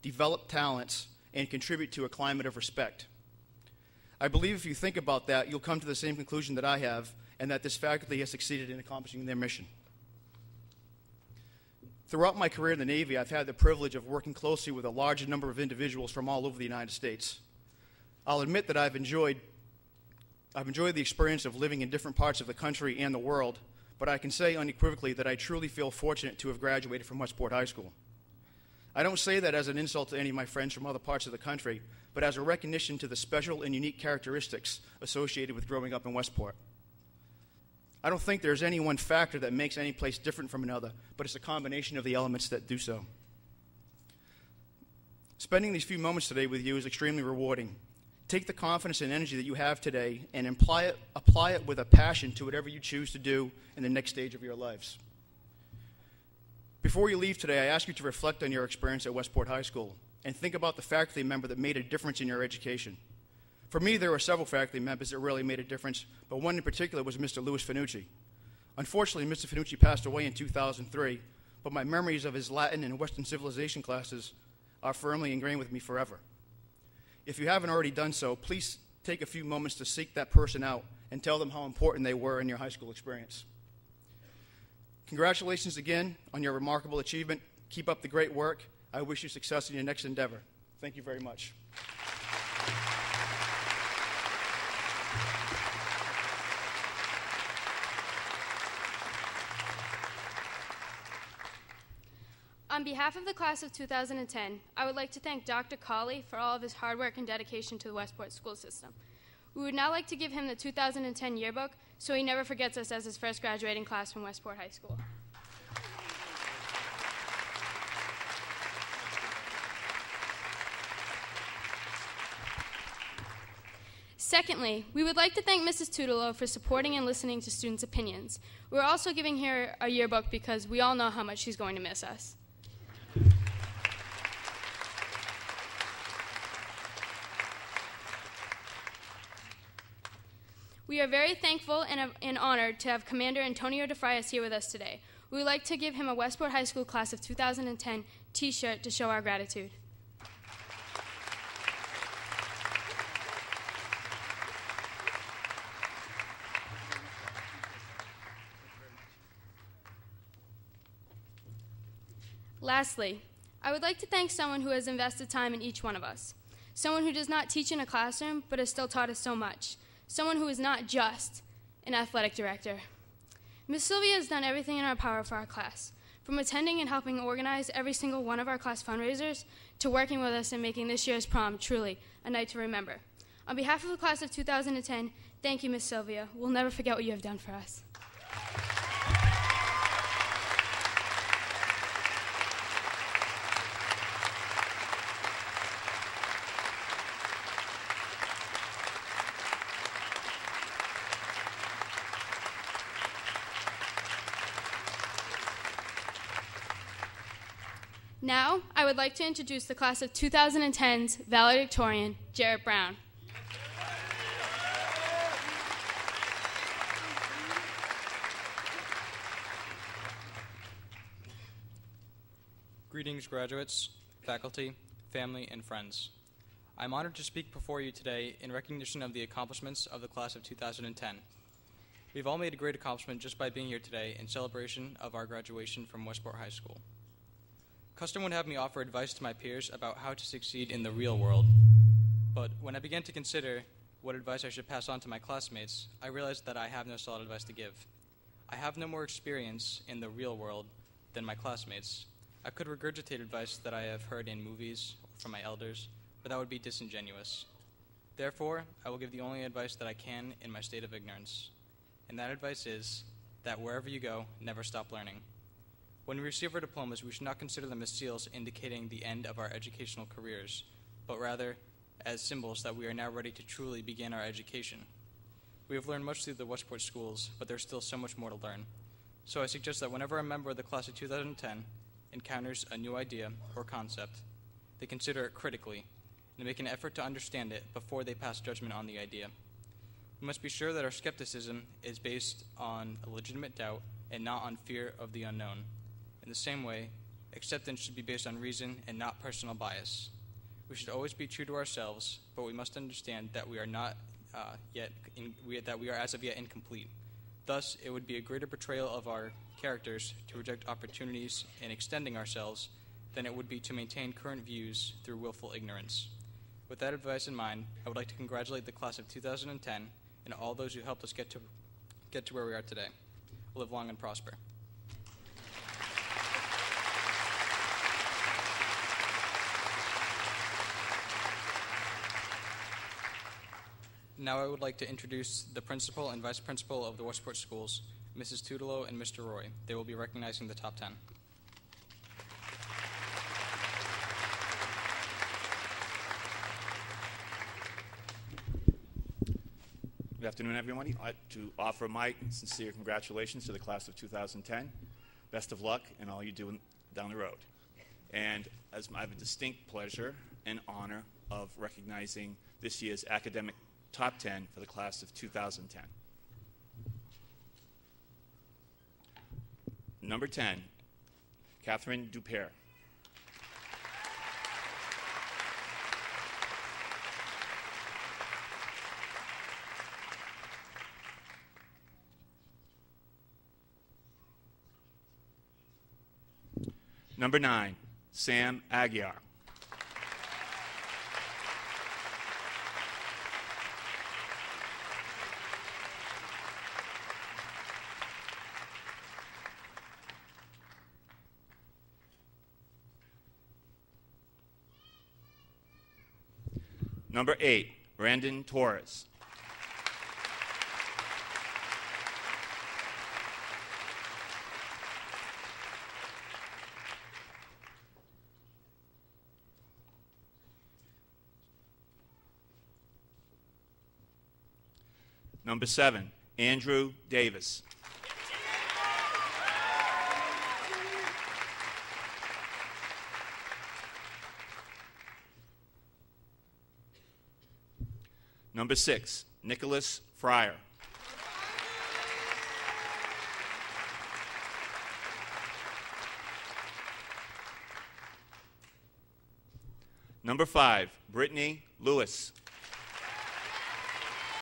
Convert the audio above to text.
develop talents, and contribute to a climate of respect. I believe if you think about that, you'll come to the same conclusion that I have, and that this faculty has succeeded in accomplishing their mission. Throughout my career in the Navy, I've had the privilege of working closely with a large number of individuals from all over the United States. I'll admit that I've enjoyed the experience of living in different parts of the country and the world, but I can say unequivocally that I truly feel fortunate to have graduated from Westport High School. I don't say that as an insult to any of my friends from other parts of the country, but as a recognition to the special and unique characteristics associated with growing up in Westport. I don't think there's any one factor that makes any place different from another, but it's a combination of the elements that do so. Spending these few moments today with you is extremely rewarding. Take the confidence and energy that you have today and apply it with a passion to whatever you choose to do in the next stage of your lives. Before you leave today, I ask you to reflect on your experience at Westport High School and think about the faculty member that made a difference in your education. For me, there were several faculty members that really made a difference, but one in particular was Mr. Louis Finucci. Unfortunately, Mr. Finucci passed away in 2003, but my memories of his Latin and Western civilization classes are firmly ingrained with me forever. If you haven't already done so, please take a few moments to seek that person out and tell them how important they were in your high school experience. Congratulations again on your remarkable achievement. Keep up the great work. I wish you success in your next endeavor. Thank you very much. On behalf of the class of 2010, I would like to thank Dr. Colley for all of his hard work and dedication to the Westport school system. We would now like to give him the 2010 yearbook so he never forgets us as his first graduating class from Westport High School. Secondly, we would like to thank Mrs. Tudelo for supporting and listening to students' opinions. We're also giving her a yearbook because we all know how much she's going to miss us. We are very thankful and honored to have Commander Antonio DeFrias here with us today. We would like to give him a Westport High School Class of 2010 t-shirt to show our gratitude. Lastly, I would like to thank someone who has invested time in each one of us. Someone who does not teach in a classroom, but has still taught us so much. Someone who is not just an athletic director. Ms. Sylvia has done everything in her power for our class, from attending and helping organize every single one of our class fundraisers to working with us and making this year's prom truly a night to remember. On behalf of the class of 2010, thank you, Ms. Sylvia. We'll never forget what you have done for us. Now, I would like to introduce the class of 2010's valedictorian, Jarrett Brown. Greetings, graduates, faculty, family, and friends. I'm honored to speak before you today in recognition of the accomplishments of the class of 2010. We've all made a great accomplishment just by being here today in celebration of our graduation from Westport High School. Custom would have me offer advice to my peers about how to succeed in the real world. But when I began to consider what advice I should pass on to my classmates, I realized that I have no solid advice to give. I have no more experience in the real world than my classmates. I could regurgitate advice that I have heard in movies or from my elders, but that would be disingenuous. Therefore, I will give the only advice that I can in my state of ignorance. And that advice is that wherever you go, never stop learning. When we receive our diplomas, we should not consider them as seals indicating the end of our educational careers, but rather as symbols that we are now ready to truly begin our education. We have learned much through the Westport schools, but there's still so much more to learn. So I suggest that whenever a member of the class of 2010 encounters a new idea or concept, they consider it critically and make an effort to understand it before they pass judgment on the idea. We must be sure that our skepticism is based on a legitimate doubt and not on fear of the unknown. In the same way, Acceptance should be based on reason and not personal bias. We should always be true to ourselves, but we must understand that we are not that we are as of yet incomplete. Thus, it would be a greater betrayal of our characters to reject opportunities in extending ourselves than it would be to maintain current views through willful ignorance. With that advice in mind, I would like to congratulate the class of 2010 and all those who helped us get to where we are today. Live long and prosper. Now I would like to introduce the principal and vice principal of the Westport Schools, Mrs. Tudelo and Mr. Roy. They will be recognizing the top 10. Good afternoon, everyone. I'd like to offer my sincere congratulations to the class of 2010. Best of luck in all you do down the road. And as I have a distinct pleasure and honor of recognizing this year's academic top 10 for the class of 2010. Number 10, Catherine Dupere. Number 9, Sam Aguiar. Number 8, Brandon Torres. Number 7, Andrew Davis. Number 6, Nicholas Fryer. Number 5, Brittany Lewis.